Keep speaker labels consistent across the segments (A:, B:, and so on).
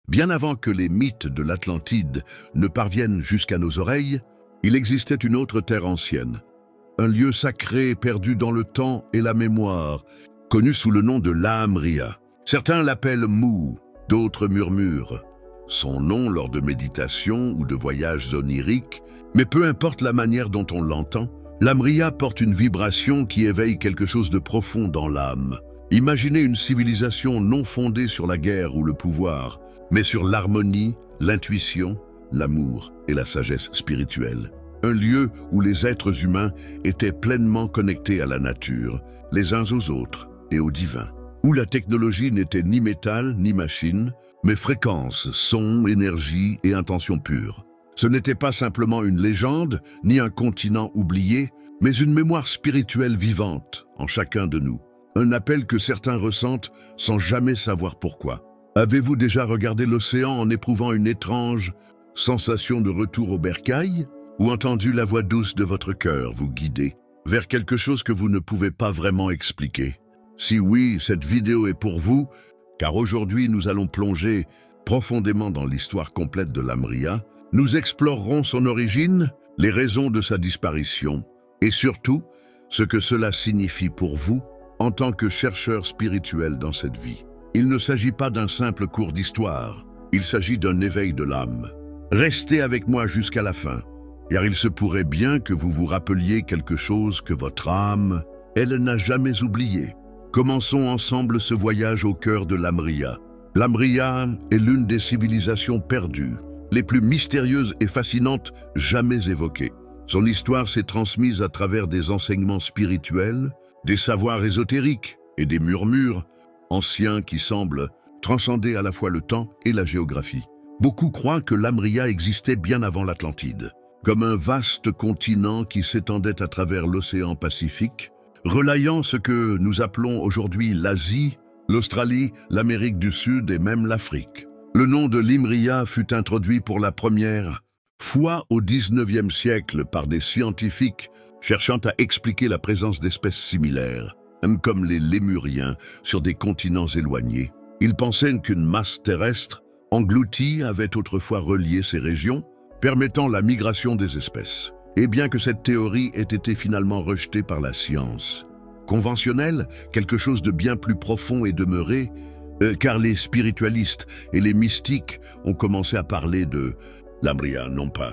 A: Bien avant que les mythes de l'Atlantide ne parviennent jusqu'à nos oreilles, il existait une autre terre ancienne, un lieu sacré perdu dans le temps et la mémoire, connu sous le nom de Lemuria. Certains l'appellent Mu, d'autres murmurent son nom lors de méditations ou de voyages oniriques, mais peu importe la manière dont on l'entend, Lemuria porte une vibration qui éveille quelque chose de profond dans l'âme. Imaginez une civilisation non fondée sur la guerre ou le pouvoir, mais sur l'harmonie, l'intuition, l'amour et la sagesse spirituelle. Un lieu où les êtres humains étaient pleinement connectés à la nature, les uns aux autres et au divin. Où la technologie n'était ni métal ni machine, mais fréquence, son, énergie et intention pure. Ce n'était pas simplement une légende, ni un continent oublié, mais une mémoire spirituelle vivante en chacun de nous. Un appel que certains ressentent sans jamais savoir pourquoi. Avez-vous déjà regardé l'océan en éprouvant une étrange sensation de retour au bercail? Ou entendu la voix douce de votre cœur vous guider vers quelque chose que vous ne pouvez pas vraiment expliquer? Si oui, cette vidéo est pour vous, car aujourd'hui nous allons plonger profondément dans l'histoire complète de Lemuria. Nous explorerons son origine, les raisons de sa disparition, et surtout, ce que cela signifie pour vous en tant que chercheur spirituel dans cette vie. Il ne s'agit pas d'un simple cours d'histoire, il s'agit d'un éveil de l'âme. Restez avec moi jusqu'à la fin, car il se pourrait bien que vous vous rappeliez quelque chose que votre âme, elle n'a jamais oublié. Commençons ensemble ce voyage au cœur de Lemuria. Lemuria est l'une des civilisations perdues, les plus mystérieuses et fascinantes jamais évoquées. Son histoire s'est transmise à travers des enseignements spirituels, des savoirs ésotériques et des murmures anciens qui semblent transcender à la fois le temps et la géographie. Beaucoup croient que Lemuria existait bien avant l'Atlantide, comme un vaste continent qui s'étendait à travers l'océan Pacifique, relayant ce que nous appelons aujourd'hui l'Asie, l'Australie, l'Amérique du Sud et même l'Afrique. Le nom de Lemuria fut introduit pour la première fois au XIXe siècle par des scientifiques cherchant à expliquer la présence d'espèces similaires, comme les Lémuriens, sur des continents éloignés. Ils pensaient qu'une masse terrestre engloutie avait autrefois relié ces régions, permettant la migration des espèces. Et bien que cette théorie ait été finalement rejetée par la science conventionnelle, quelque chose de bien plus profond est demeuré, car les spiritualistes et les mystiques ont commencé à parler de Lemuria non pas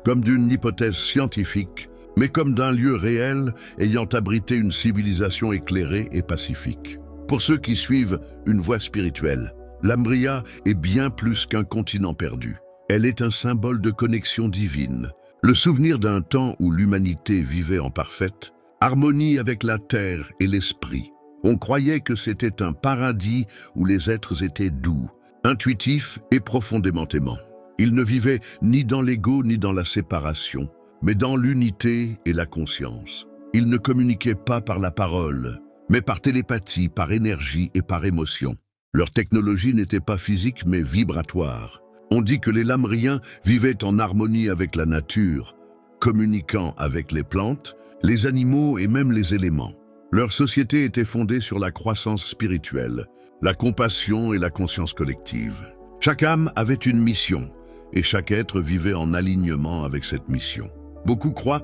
A: comme d'une hypothèse scientifique, mais comme d'un lieu réel ayant abrité une civilisation éclairée et pacifique. Pour ceux qui suivent une voie spirituelle, Lemuria est bien plus qu'un continent perdu. Elle est un symbole de connexion divine, le souvenir d'un temps où l'humanité vivait en parfaite harmonie avec la terre et l'esprit. On croyait que c'était un paradis où les êtres étaient doux, intuitifs et profondément aimants. Ils ne vivaient ni dans l'ego ni dans la séparation, mais dans l'unité et la conscience. Ils ne communiquaient pas par la parole, mais par télépathie, par énergie et par émotion. Leur technologie n'était pas physique mais vibratoire. On dit que les Lemuriens vivaient en harmonie avec la nature, communiquant avec les plantes, les animaux et même les éléments. Leur société était fondée sur la croissance spirituelle, la compassion et la conscience collective. Chaque âme avait une mission, et chaque être vivait en alignement avec cette mission. Beaucoup croient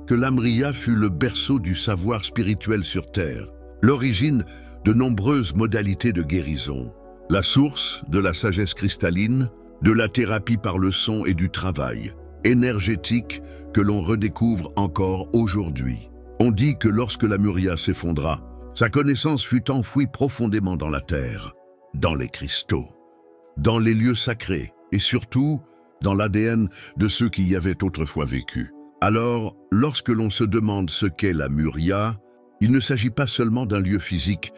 A: que Lemuria fut le berceau du savoir spirituel sur Terre, l'origine de nombreuses modalités de guérison, la source de la sagesse cristalline, de la thérapie par le son et du travail énergétique que l'on redécouvre encore aujourd'hui. On dit que lorsque Lemuria s'effondra, sa connaissance fut enfouie profondément dans la terre, dans les cristaux, dans les lieux sacrés et surtout dans l'ADN de ceux qui y avaient autrefois vécu. Alors, lorsque l'on se demande ce qu'est Lemuria, il ne s'agit pas seulement d'un lieu physique,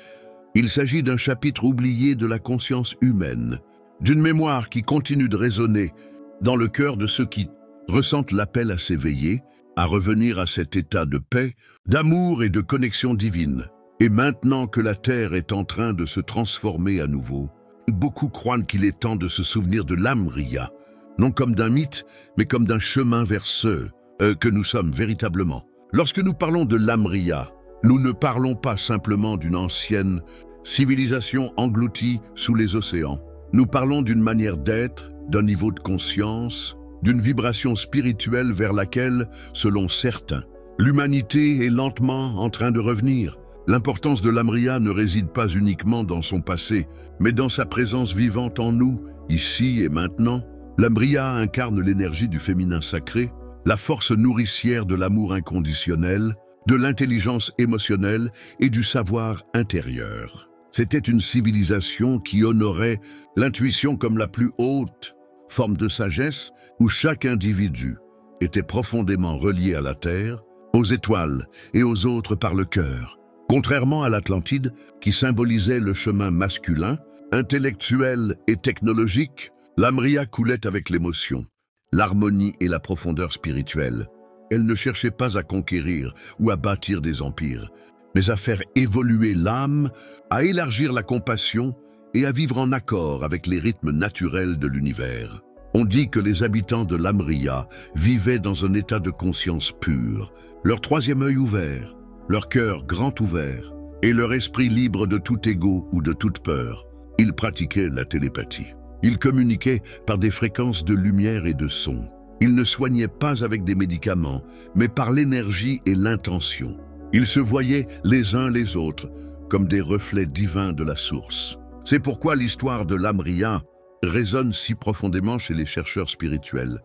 A: il s'agit d'un chapitre oublié de la conscience humaine, d'une mémoire qui continue de résonner dans le cœur de ceux qui ressentent l'appel à s'éveiller, à revenir à cet état de paix, d'amour et de connexion divine. Et maintenant que la Terre est en train de se transformer à nouveau, beaucoup croient qu'il est temps de se souvenir de Lemuria, non comme d'un mythe, mais comme d'un chemin vers ceux que nous sommes véritablement. Lorsque nous parlons de Lemuria, nous ne parlons pas simplement d'une ancienne civilisation engloutie sous les océans. Nous parlons d'une manière d'être, d'un niveau de conscience, d'une vibration spirituelle vers laquelle, selon certains, l'humanité est lentement en train de revenir. L'importance de l'Amriya ne réside pas uniquement dans son passé, mais dans sa présence vivante en nous, ici et maintenant. L'Amriya incarne l'énergie du féminin sacré, la force nourricière de l'amour inconditionnel, de l'intelligence émotionnelle et du savoir intérieur. C'était une civilisation qui honorait l'intuition comme la plus haute forme de sagesse, où chaque individu était profondément relié à la terre, aux étoiles et aux autres par le cœur. Contrairement à l'Atlantide, qui symbolisait le chemin masculin, intellectuel et technologique, l'Amriya coulait avec l'émotion, l'harmonie et la profondeur spirituelle. Elle ne cherchait pas à conquérir ou à bâtir des empires, mais à faire évoluer l'âme, à élargir la compassion et à vivre en accord avec les rythmes naturels de l'univers. On dit que les habitants de l'Amriya vivaient dans un état de conscience pure, leur troisième œil ouvert, leur cœur grand ouvert et leur esprit libre de tout ego ou de toute peur. Ils pratiquaient la télépathie. Ils communiquaient par des fréquences de lumière et de son. Ils ne soignaient pas avec des médicaments, mais par l'énergie et l'intention. Ils se voyaient les uns les autres comme des reflets divins de la source. C'est pourquoi l'histoire de l'Amriya résonne si profondément chez les chercheurs spirituels.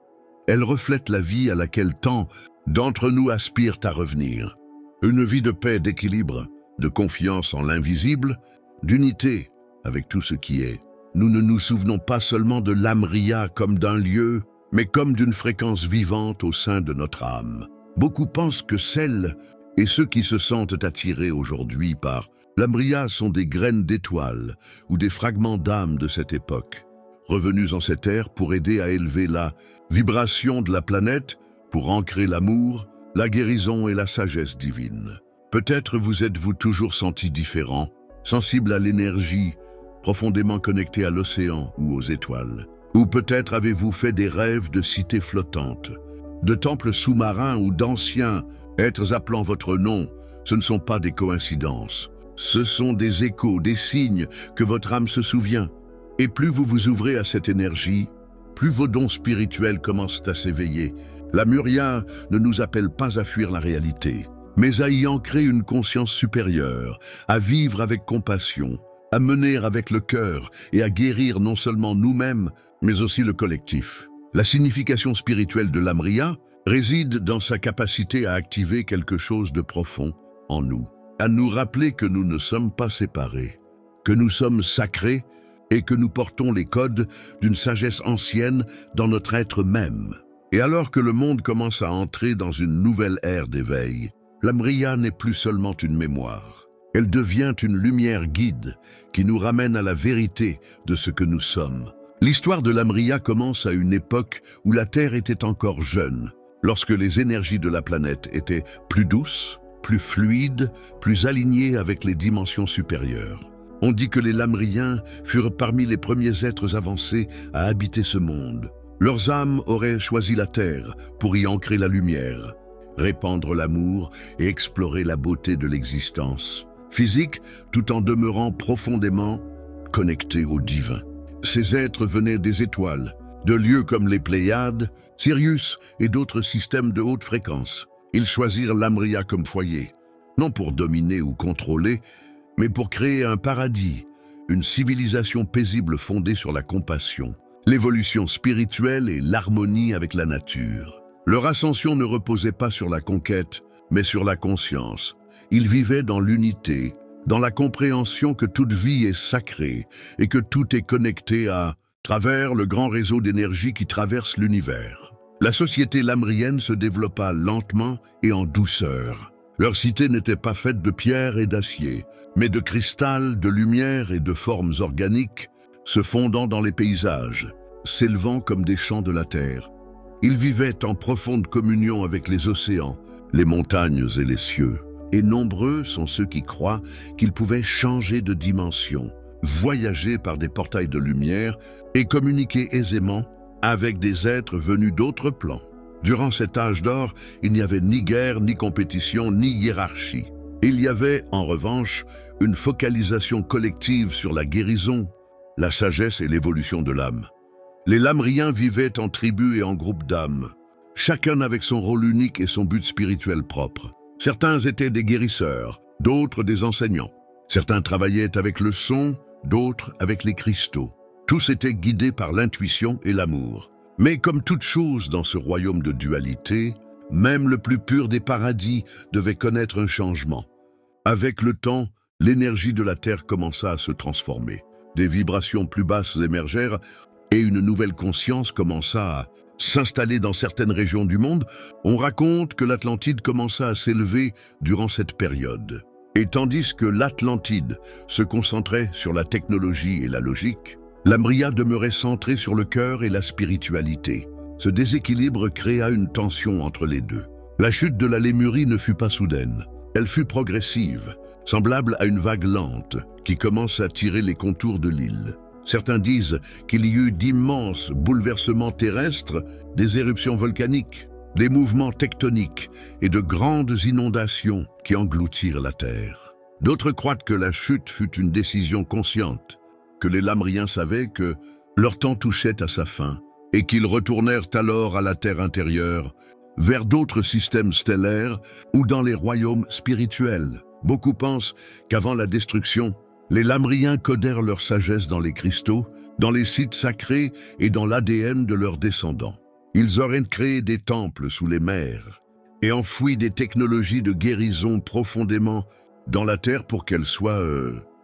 A: Elle reflète la vie à laquelle tant d'entre nous aspirent à revenir. Une vie de paix, d'équilibre, de confiance en l'invisible, d'unité avec tout ce qui est. Nous ne nous souvenons pas seulement de l'Amriya comme d'un lieu, mais comme d'une fréquence vivante au sein de notre âme. Beaucoup pensent que celles et ceux qui se sentent attirés aujourd'hui par l'Amriya sont des graines d'étoiles ou des fragments d'âme de cette époque, revenus en cette ère pour aider à élever la vibration de la planète, pour ancrer l'amour, la guérison et la sagesse divine. Peut-être vous êtes-vous toujours senti différent, sensible à l'énergie, profondément connecté à l'océan ou aux étoiles. Ou peut-être avez-vous fait des rêves de cités flottantes, de temples sous-marins ou d'anciens êtres appelant votre nom. Ce ne sont pas des coïncidences. Ce sont des échos, des signes que votre âme se souvient. Et plus vous vous ouvrez à cette énergie, plus vos dons spirituels commencent à s'éveiller. L'Amriya ne nous appelle pas à fuir la réalité, mais à y ancrer une conscience supérieure, à vivre avec compassion, à mener avec le cœur et à guérir non seulement nous-mêmes, mais aussi le collectif. La signification spirituelle de l'Amriya réside dans sa capacité à activer quelque chose de profond en nous, à nous rappeler que nous ne sommes pas séparés, que nous sommes sacrés et que nous portons les codes d'une sagesse ancienne dans notre être même. Et alors que le monde commence à entrer dans une nouvelle ère d'éveil, l'Amriya n'est plus seulement une mémoire. Elle devient une lumière guide qui nous ramène à la vérité de ce que nous sommes. L'histoire de l'Amriya commence à une époque où la Terre était encore jeune, lorsque les énergies de la planète étaient plus douces, plus fluides, plus alignées avec les dimensions supérieures. On dit que les Lamriens furent parmi les premiers êtres avancés à habiter ce monde. Leurs âmes auraient choisi la Terre pour y ancrer la lumière, répandre l'amour et explorer la beauté de l'existence physique, tout en demeurant profondément connectés au divin. Ces êtres venaient des étoiles, de lieux comme les Pléiades, Sirius et d'autres systèmes de haute fréquence. Ils choisirent l'Amriya comme foyer, non pour dominer ou contrôler, mais pour créer un paradis, une civilisation paisible fondée sur la compassion, l'évolution spirituelle et l'harmonie avec la nature. Leur ascension ne reposait pas sur la conquête, mais sur la conscience. Ils vivaient dans l'unité, dans la compréhension que toute vie est sacrée et que tout est connecté à travers le grand réseau d'énergie qui traverse l'univers. La société lamrienne se développa lentement et en douceur. Leur cité n'était pas faite de pierre et d'acier, mais de cristal, de lumière et de formes organiques, se fondant dans les paysages, s'élevant comme des champs de la terre. Ils vivaient en profonde communion avec les océans, les montagnes et les cieux. Et nombreux sont ceux qui croient qu'ils pouvaient changer de dimension, voyager par des portails de lumière et communiquer aisément avec des êtres venus d'autres plans. Durant cet âge d'or, il n'y avait ni guerre, ni compétition, ni hiérarchie. Il y avait, en revanche, une focalisation collective sur la guérison, la sagesse et l'évolution de l'âme. Les Lamriens vivaient en tribus et en groupes d'âmes, chacun avec son rôle unique et son but spirituel propre. Certains étaient des guérisseurs, d'autres des enseignants. Certains travaillaient avec le son, d'autres avec les cristaux. Tous étaient guidés par l'intuition et l'amour. Mais comme toute chose dans ce royaume de dualité, même le plus pur des paradis devait connaître un changement. Avec le temps, l'énergie de la Terre commença à se transformer. Des vibrations plus basses émergèrent et une nouvelle conscience commença à s'installer dans certaines régions du monde. On raconte que l'Atlantide commença à s'élever durant cette période. Et tandis que l'Atlantide se concentrait sur la technologie et la logique, Lamria demeurait centrée sur le cœur et la spiritualité. Ce déséquilibre créa une tension entre les deux. La chute de la Lémurie ne fut pas soudaine. Elle fut progressive, semblable à une vague lente qui commence à tirer les contours de l'île. Certains disent qu'il y eut d'immenses bouleversements terrestres, des éruptions volcaniques, des mouvements tectoniques et de grandes inondations qui engloutirent la Terre. D'autres croient que la chute fut une décision consciente, que les Lamriens savaient que leur temps touchait à sa fin et qu'ils retournèrent alors à la Terre intérieure, vers d'autres systèmes stellaires ou dans les royaumes spirituels. Beaucoup pensent qu'avant la destruction, les Lamriens codèrent leur sagesse dans les cristaux, dans les sites sacrés et dans l'ADN de leurs descendants. Ils auraient créé des temples sous les mers et enfoui des technologies de guérison profondément dans la terre pour qu'elles soient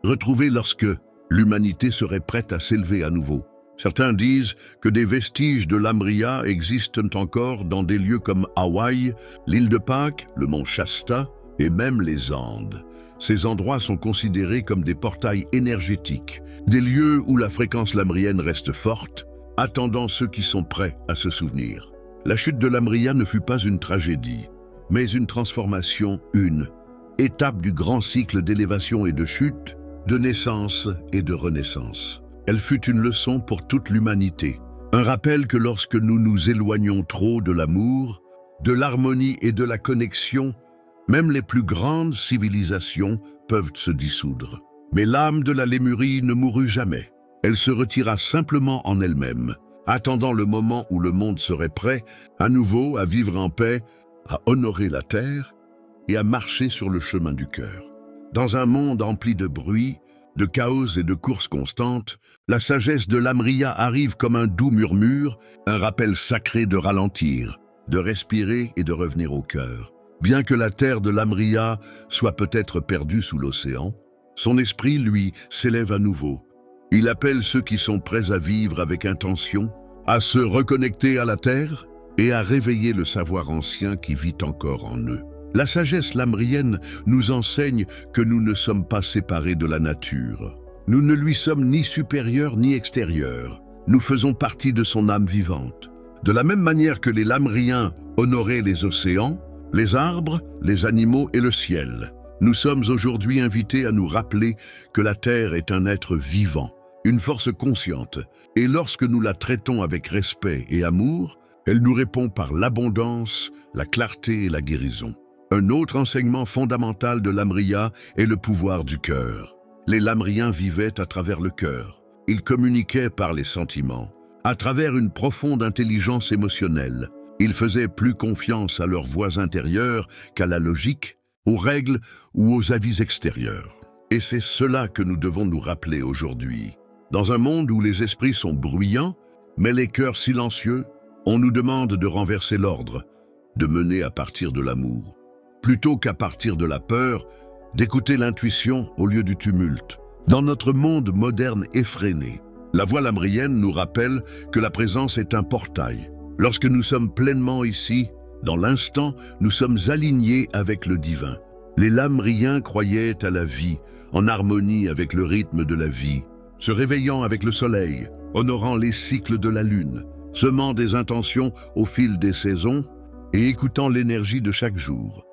A: retrouvées lorsque l'humanité serait prête à s'élever à nouveau. Certains disent que des vestiges de Lamria existent encore dans des lieux comme Hawaï, l'île de Pâques, le mont Shasta et même les Andes. Ces endroits sont considérés comme des portails énergétiques, des lieux où la fréquence lamrienne reste forte, attendant ceux qui sont prêts à se souvenir. La chute de Lamria ne fut pas une tragédie, mais une transformation, une étape du grand cycle d'élévation et de chute, de naissance et de renaissance. Elle fut une leçon pour toute l'humanité, un rappel que lorsque nous nous éloignons trop de l'amour, de l'harmonie et de la connexion, même les plus grandes civilisations peuvent se dissoudre. Mais l'âme de la Lémurie ne mourut jamais. Elle se retira simplement en elle-même, attendant le moment où le monde serait prêt à nouveau à vivre en paix, à honorer la terre et à marcher sur le chemin du cœur. Dans un monde empli de bruit, de chaos et de courses constantes, la sagesse de Lamria arrive comme un doux murmure, un rappel sacré de ralentir, de respirer et de revenir au cœur. Bien que la terre de Lamria soit peut-être perdue sous l'océan, son esprit, lui, s'élève à nouveau. Il appelle ceux qui sont prêts à vivre avec intention, à se reconnecter à la terre et à réveiller le savoir ancien qui vit encore en eux. La sagesse lamrienne nous enseigne que nous ne sommes pas séparés de la nature. Nous ne lui sommes ni supérieurs ni extérieurs. Nous faisons partie de son âme vivante. De la même manière que les Lamriens honoraient les océans, les arbres, les animaux et le ciel, nous sommes aujourd'hui invités à nous rappeler que la Terre est un être vivant, une force consciente, et lorsque nous la traitons avec respect et amour, elle nous répond par l'abondance, la clarté et la guérison. Un autre enseignement fondamental de Lamria est le pouvoir du cœur. Les Lamriens vivaient à travers le cœur. Ils communiquaient par les sentiments, à travers une profonde intelligence émotionnelle. Ils faisaient plus confiance à leur voix intérieure qu'à la logique, aux règles ou aux avis extérieurs. Et c'est cela que nous devons nous rappeler aujourd'hui. Dans un monde où les esprits sont bruyants, mais les cœurs silencieux, on nous demande de renverser l'ordre, de mener à partir de l'amour. Plutôt qu'à partir de la peur, d'écouter l'intuition au lieu du tumulte. Dans notre monde moderne effréné, la voix lamrienne nous rappelle que la présence est un portail. Lorsque nous sommes pleinement ici, dans l'instant, nous sommes alignés avec le divin. Les Lamriens croyaient à la vie, en harmonie avec le rythme de la vie, se réveillant avec le soleil, honorant les cycles de la lune, semant des intentions au fil des saisons et écoutant l'énergie de chaque jour.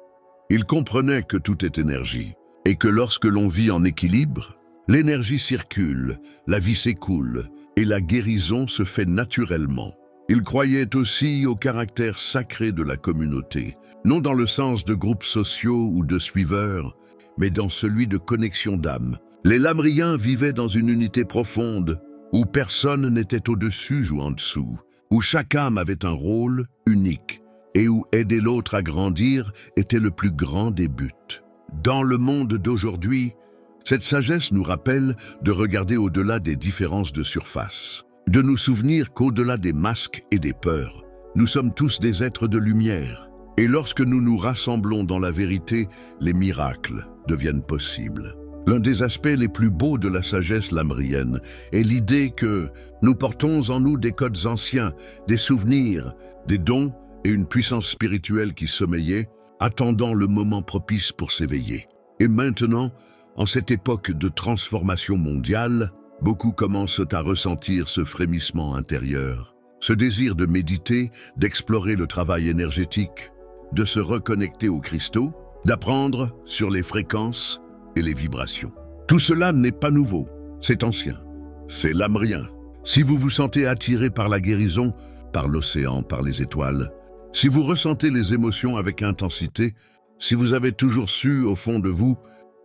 A: Ils comprenaient que tout est énergie, et que lorsque l'on vit en équilibre, l'énergie circule, la vie s'écoule, et la guérison se fait naturellement. Ils croyaient aussi au caractère sacré de la communauté, non dans le sens de groupes sociaux ou de suiveurs, mais dans celui de connexion d'âme. Les Lamriens vivaient dans une unité profonde, où personne n'était au-dessus ou en dessous, où chaque âme avait un rôle unique et où aider l'autre à grandir était le plus grand des buts. Dans le monde d'aujourd'hui, cette sagesse nous rappelle de regarder au-delà des différences de surface, de nous souvenir qu'au-delà des masques et des peurs, nous sommes tous des êtres de lumière. Et lorsque nous nous rassemblons dans la vérité, les miracles deviennent possibles. L'un des aspects les plus beaux de la sagesse lamrienne est l'idée que nous portons en nous des codes anciens, des souvenirs, des dons et une puissance spirituelle qui sommeillait, attendant le moment propice pour s'éveiller. Et maintenant, en cette époque de transformation mondiale, beaucoup commencent à ressentir ce frémissement intérieur, ce désir de méditer, d'explorer le travail énergétique, de se reconnecter aux cristaux, d'apprendre sur les fréquences et les vibrations. Tout cela n'est pas nouveau, c'est ancien, c'est lamrien. Si vous vous sentez attiré par la guérison, par l'océan, par les étoiles, si vous ressentez les émotions avec intensité, si vous avez toujours su au fond de vous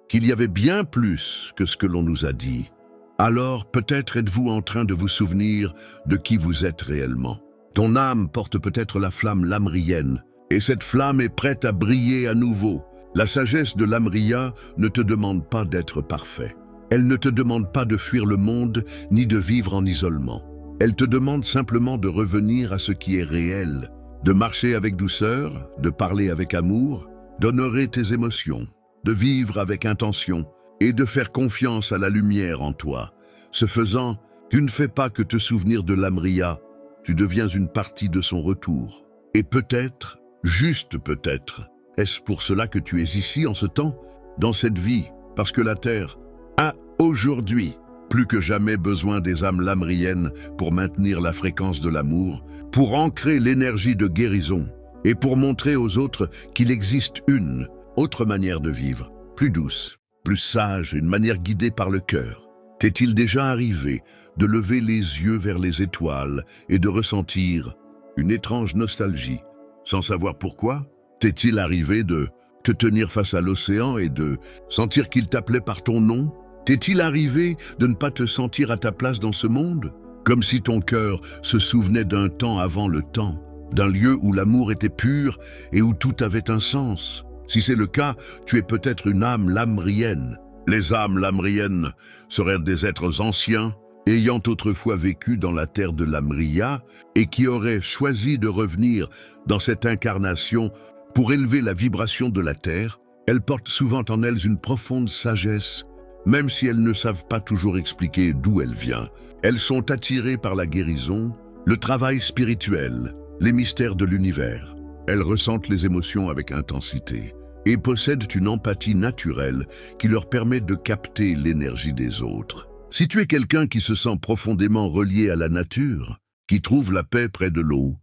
A: qu'il y avait bien plus que ce que l'on nous a dit, alors peut-être êtes-vous en train de vous souvenir de qui vous êtes réellement. Ton âme porte peut-être la flamme lamrienne, et cette flamme est prête à briller à nouveau. La sagesse de l'Amriya ne te demande pas d'être parfait. Elle ne te demande pas de fuir le monde ni de vivre en isolement. Elle te demande simplement de revenir à ce qui est réel, de marcher avec douceur, de parler avec amour, d'honorer tes émotions, de vivre avec intention et de faire confiance à la lumière en toi. Ce faisant, tu ne fais pas que te souvenir de l'Amriya, tu deviens une partie de son retour. Et peut-être, juste peut-être, est-ce pour cela que tu es ici en ce temps, dans cette vie, parce que la Terre a aujourd'hui plus que jamais besoin des âmes lamriennes pour maintenir la fréquence de l'amour, pour ancrer l'énergie de guérison et pour montrer aux autres qu'il existe une autre manière de vivre, plus douce, plus sage, une manière guidée par le cœur. T'est-il déjà arrivé de lever les yeux vers les étoiles et de ressentir une étrange nostalgie, sans savoir pourquoi? T'est-il arrivé de te tenir face à l'océan et de sentir qu'il t'appelait par ton nom? T'est-il arrivé de ne pas te sentir à ta place dans ce monde? Comme si ton cœur se souvenait d'un temps avant le temps, d'un lieu où l'amour était pur et où tout avait un sens. Si c'est le cas, tu es peut-être une âme lamrienne. Les âmes lamriennes seraient des êtres anciens, ayant autrefois vécu dans la terre de l'Amriya et qui auraient choisi de revenir dans cette incarnation pour élever la vibration de la terre. Elles portent souvent en elles une profonde sagesse, même si elles ne savent pas toujours expliquer d'où elle vient. Elles sont attirées par la guérison, le travail spirituel, les mystères de l'univers. Elles ressentent les émotions avec intensité et possèdent une empathie naturelle qui leur permet de capter l'énergie des autres. Si tu es quelqu'un qui se sent profondément relié à la nature, qui trouve la paix près de l'eau,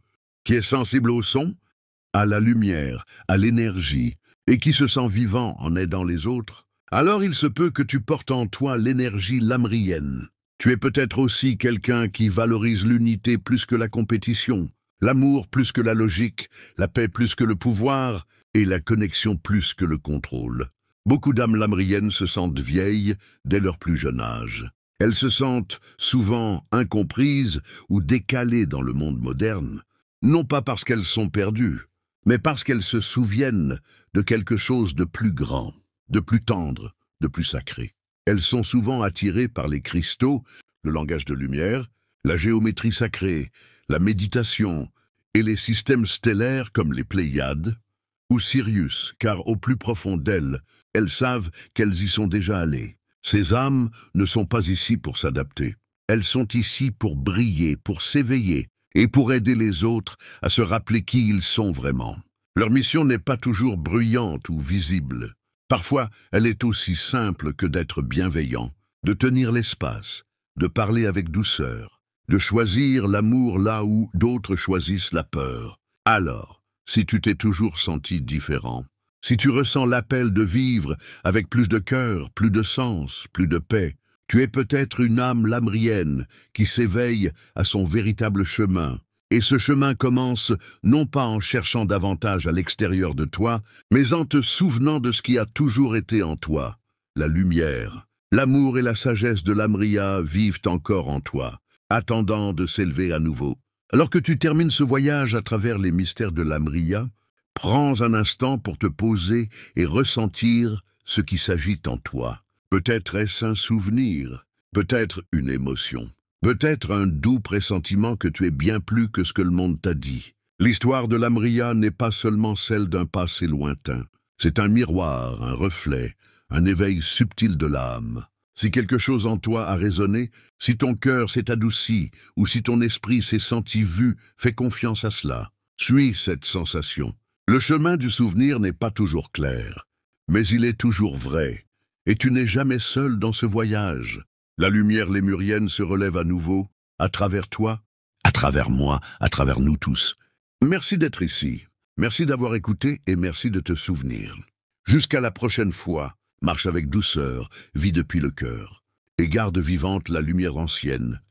A: qui est sensible au son, à la lumière, à l'énergie, et qui se sent vivant en aidant les autres, alors il se peut que tu portes en toi l'énergie lamrienne. Tu es peut-être aussi quelqu'un qui valorise l'unité plus que la compétition, l'amour plus que la logique, la paix plus que le pouvoir, et la connexion plus que le contrôle. Beaucoup d'âmes lamriennes se sentent vieilles dès leur plus jeune âge. Elles se sentent souvent incomprises ou décalées dans le monde moderne, non pas parce qu'elles sont perdues, mais parce qu'elles se souviennent de quelque chose de plus grand, de plus tendre, de plus sacré. Elles sont souvent attirées par les cristaux, le langage de lumière, la géométrie sacrée, la méditation et les systèmes stellaires comme les Pléiades ou Sirius, car au plus profond d'elles, elles savent qu'elles y sont déjà allées. Ces âmes ne sont pas ici pour s'adapter. Elles sont ici pour briller, pour s'éveiller et pour aider les autres à se rappeler qui ils sont vraiment. Leur mission n'est pas toujours bruyante ou visible. Parfois, elle est aussi simple que d'être bienveillant, de tenir l'espace, de parler avec douceur, de choisir l'amour là où d'autres choisissent la peur. Alors, si tu t'es toujours senti différent, si tu ressens l'appel de vivre avec plus de cœur, plus de sens, plus de paix, tu es peut-être une âme lamrienne qui s'éveille à son véritable chemin. Et ce chemin commence non pas en cherchant davantage à l'extérieur de toi, mais en te souvenant de ce qui a toujours été en toi, la lumière, L'amour et la sagesse de l'Amriya vivent encore en toi, attendant de s'élever à nouveau. Alors que tu termines ce voyage à travers les mystères de l'Amriya, prends un instant pour te poser et ressentir ce qui s'agite en toi. Peut-être est-ce un souvenir, peut-être une émotion, peut-être un doux pressentiment que tu es bien plus que ce que le monde t'a dit. L'histoire de l'Amriya n'est pas seulement celle d'un passé lointain. C'est un miroir, un reflet, un éveil subtil de l'âme. Si quelque chose en toi a résonné, si ton cœur s'est adouci, ou si ton esprit s'est senti vu, fais confiance à cela. Suis cette sensation. Le chemin du souvenir n'est pas toujours clair, mais il est toujours vrai. Et tu n'es jamais seul dans ce voyage. La lumière lémurienne se relève à nouveau, à travers toi, à travers moi, à travers nous tous. Merci d'être ici. Merci d'avoir écouté et merci de te souvenir. Jusqu'à la prochaine fois, marche avec douceur, vis depuis le cœur, et garde vivante la lumière ancienne,